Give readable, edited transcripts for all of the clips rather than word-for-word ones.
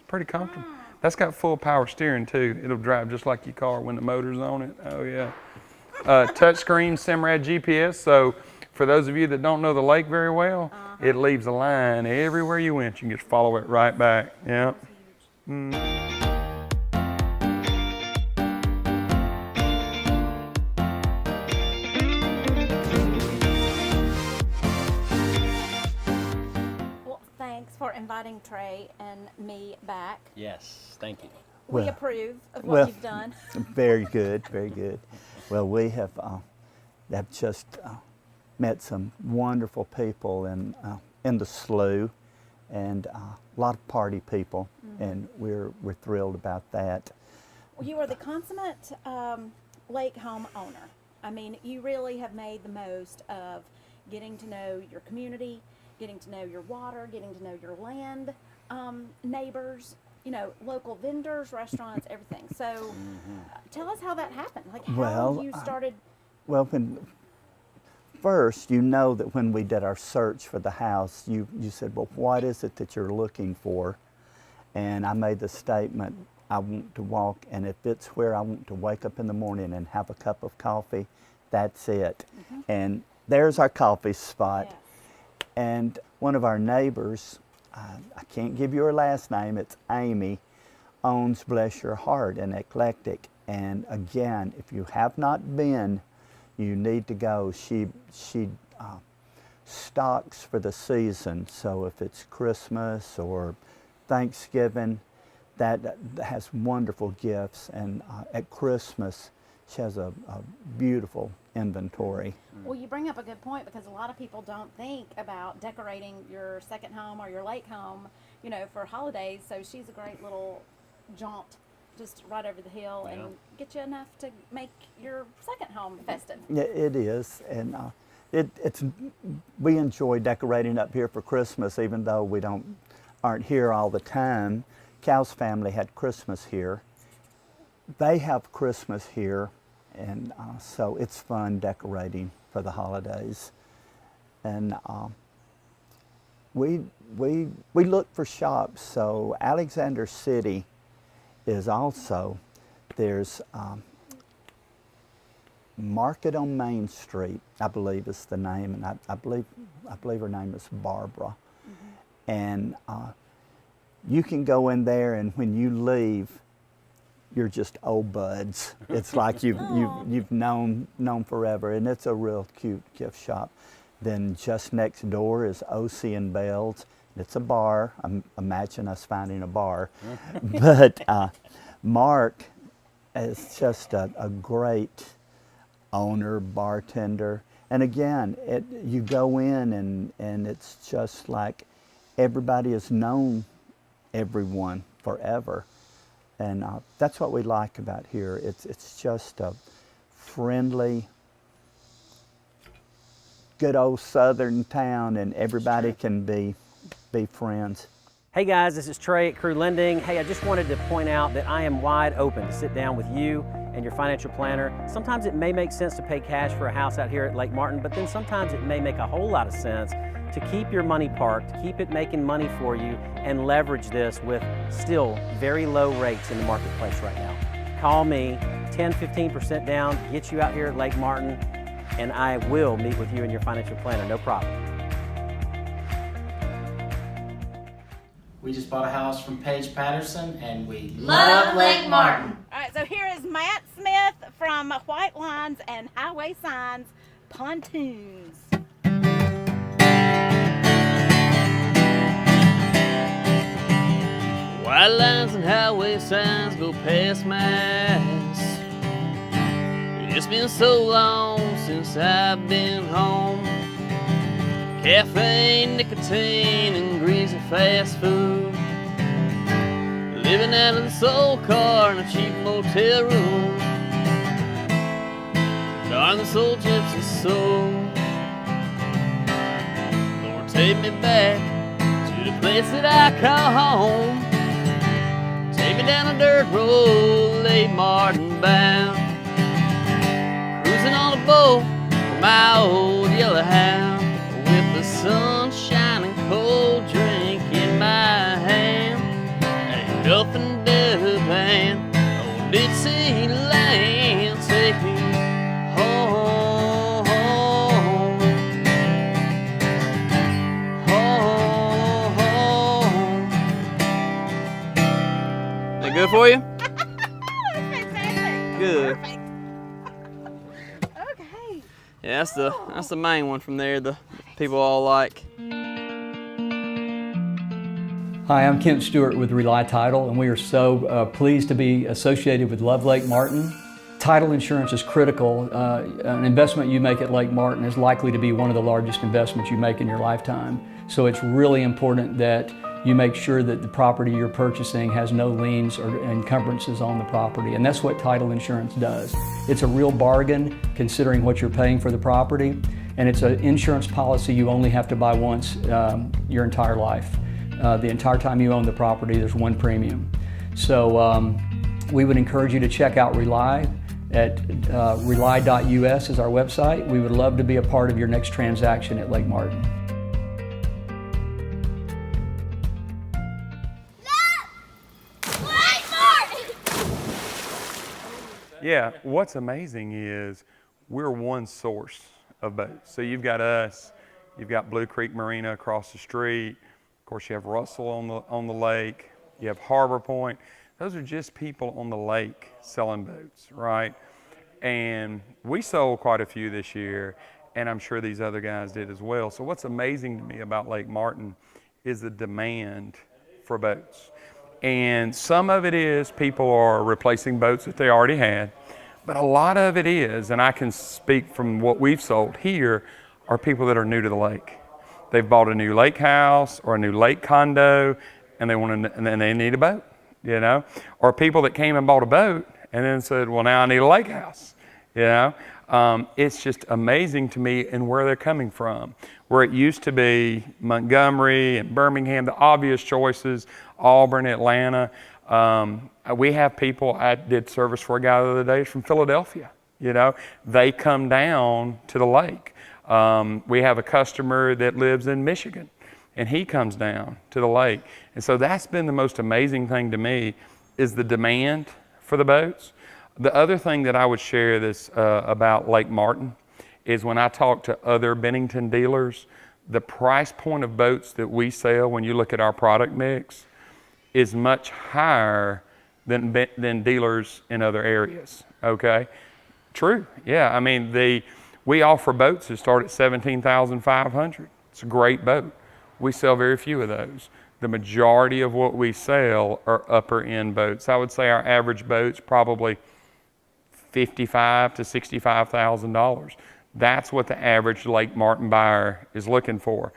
pretty comfortable. That's got full power steering too. It'll drive just like your car when the motor's on it. Oh yeah. Touchscreen Simrad GPS. So for those of you that don't know the lake very well, it leaves a line everywhere you went. You can just follow it right back. Yeah. For inviting Trey and me back. Yes, thank you. We approve of what you've done. Very good, very good. Well, we have just met some wonderful people in the slough, and a lot of party people, and we're thrilled about that. Well, you are the consummate lake home owner. I mean, you really have made the most of getting to know your community, getting to know your water, getting to know your land, neighbors, you know, local vendors, restaurants, everything. So tell us how that happened, like how you started. Well, first, you know that when we did our search for the house, you said, well, what is it that you're looking for? And I made the statement, I want to walk, and if it's where I want to wake up in the morning and have a cup of coffee, that's it. And there's our coffee spot. Yes. And one of our neighbors, I can't give you her last name, it's Amy, owns Bless Your Heart in Eclectic. And again, if you have not been, you need to go. She stocks for the season. So if it's Christmas or Thanksgiving, that has wonderful gifts. And at Christmas, she has a beautiful inventory. Well, you bring up a good point, because a lot of people don't think about decorating your second home or your lake home, you know, for holidays. So she's a great little jaunt just right over the hill and get you enough to make your second home festive. Yeah, it is. And we enjoy decorating up here for Christmas, even though we aren't here all the time. Cal's family had Christmas here. They have Christmas here. And so it's fun decorating for the holidays. And we look for shops. So Alexander City is also, there's Market on Main Street, I believe is the name, and I believe her name is Barbara. And you can go in there, and when you leave, you're just old buds. It's like you've known forever, and it's a real cute gift shop. Then just next door is OC and Bells. It's a bar. Imagine us finding a bar. But Mark is just a great owner, bartender. And again, you go in and it's just like everybody has known everyone forever. And that's what we like about here. It's just a friendly, good old southern town, and everybody can be friends. Hey guys, this is Trey at Crew Lending. Hey, I just wanted to point out that I am wide open to sit down with you and your financial planner. Sometimes it may make sense to pay cash for a house out here at Lake Martin, but then sometimes it may make a whole lot of sense to keep your money parked, keep it making money for you, and leverage this with still very low rates in the marketplace right now. Call me, 10-15% down, get you out here at Lake Martin, and I will meet with you and your financial planner, no problem. We just bought a house from Paige Patterson, and we love Lake Martin. All right, so here is Matt Smith from White Lines and Highway Signs, ponTUNES. White lines and highway signs go past my eyes. It's been so long since I've been home. Caffeine, nicotine, and greasy fast food. Living out in the soul car in a cheap motel room. Darn this old gypsy soul. Lord, take me back to the place that I call home. Take me down a dirt road, Lake Martin bound. Cruising on a boat with my old yellow hound, with the sun shining, cold drink in my hand. Scuff and dub and old Dixieland, say home, home, home. That good for you? Fantastic. Good. Perfect. Okay. Yeah, that's the main one from there. The people all like. Hi, I'm Kent Stewart with Rely Title, and we are so pleased to be associated with Love Lake Martin. Title insurance is critical. An investment you make at Lake Martin is likely to be one of the largest investments you make in your lifetime. So it's really important that you make sure that the property you're purchasing has no liens or encumbrances on the property, and that's what title insurance does. It's a real bargain considering what you're paying for the property, and it's an insurance policy you only have to buy once your entire life. The entire time you own the property, there's one premium. So we would encourage you to check out Rely at rely.us is our website. We would love to be a part of your next transaction at Lake Martin. Yeah, what's amazing is we're one source of boats. So you've got us, you've got Blue Creek Marina across the street. Of course, you have Russell on the lake. You have Harbor Point. Those are just people on the lake selling boats, right? And we sold quite a few this year, and I'm sure these other guys did as well. So what's amazing to me about Lake Martin is the demand for boats. And some of it is people are replacing boats that they already had, but a lot of it is, and I can speak from what we've sold here, are people that are new to the lake. They've bought a new lake house or a new lake condo, and then they need a boat, you know? Or people that came and bought a boat and then said, well, now I need a lake house, you know? It's just amazing to me and where they're coming from. Where it used to be Montgomery and Birmingham, the obvious choices, Auburn, Atlanta. We have people, I did service for a guy the other day from Philadelphia, you know? They come down to the lake. We have a customer that lives in Michigan, and he comes down to the lake. And so that's been the most amazing thing to me is the demand for the boats. The other thing that I would share this about Lake Martin is when I talk to other Bennington dealers, the price point of boats that we sell when you look at our product mix is much higher than dealers in other areas, okay? True, yeah, I mean, we offer boats that start at $17,500. It's a great boat. We sell very few of those. The majority of what we sell are upper end boats. I would say our average boat's probably $55,000 to $65,000. That's what the average Lake Martin buyer is looking for.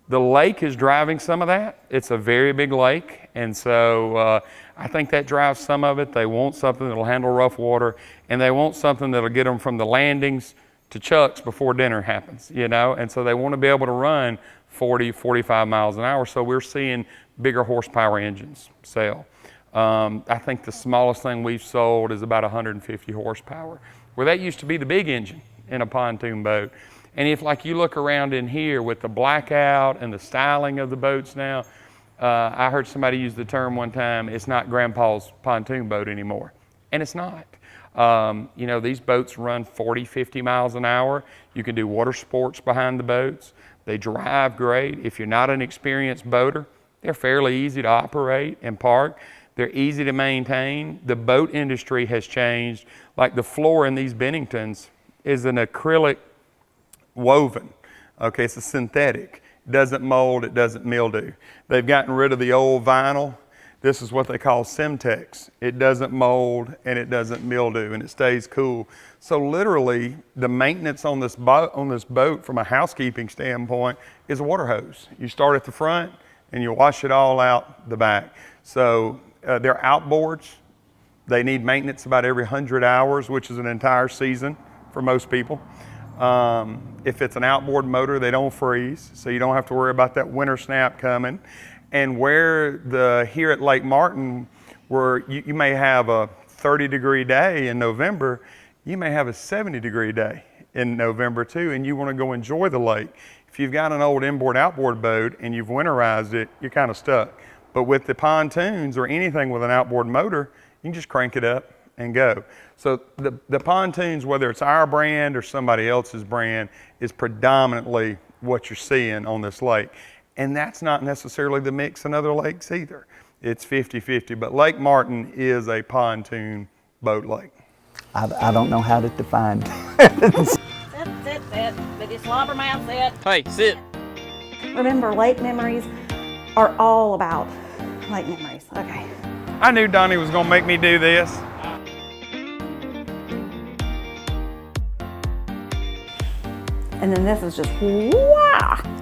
The lake is driving some of that. It's a very big lake, and so I think that drives some of it. They want something that'll handle rough water, and they want something that'll get them from the landings to Chuck's before dinner happens, you know? And so they want to be able to run 40, 45 miles an hour, so we're seeing bigger horsepower engines sell. I think the smallest thing we've sold is about 150 horsepower, where that used to be the big engine in a pontoon boat. And if like you look around in here with the blackout and the styling of the boats now, I heard somebody use the term one time, it's not grandpa's pontoon boat anymore. And it's not. You know, these boats run 40, 50 miles an hour. You can do water sports behind the boats. They drive great. If you're not an experienced boater, they're fairly easy to operate and park. They're easy to maintain. The boat industry has changed. Like the floor in these Benningtons is an acrylic woven. Okay, it's a synthetic. It doesn't mold, it doesn't mildew. They've gotten rid of the old vinyl. This is what they call Semtex. It doesn't mold and it doesn't mildew and it stays cool. So literally the maintenance on this boat from a housekeeping standpoint is a water hose. You start at the front and you wash it all out the back. So they're outboards. They need maintenance about every 100 hours, which is an entire season for most people. If it's an outboard motor, they don't freeze, so you don't have to worry about that winter snap coming. And here at Lake Martin, where you may have a 30-degree day in November, you may have a 70-degree day in November too, and you want to go enjoy the lake. If you've got an old inboard-outboard boat and you've winterized it, you're kind of stuck. But with the pontoons or anything with an outboard motor, you can just crank it up and go. So the pontoons, whether it's our brand or somebody else's brand, is predominantly what you're seeing on this lake. And that's not necessarily the mix in other lakes either. It's 50-50, but Lake Martin is a pontoon boat lake. I don't know how to define Sit. With your slobber mouth, sit. Hey, sit. Remember, lake memories are all about lake memories. Okay. I knew Donnie was gonna make me do this. And then this is just, wow.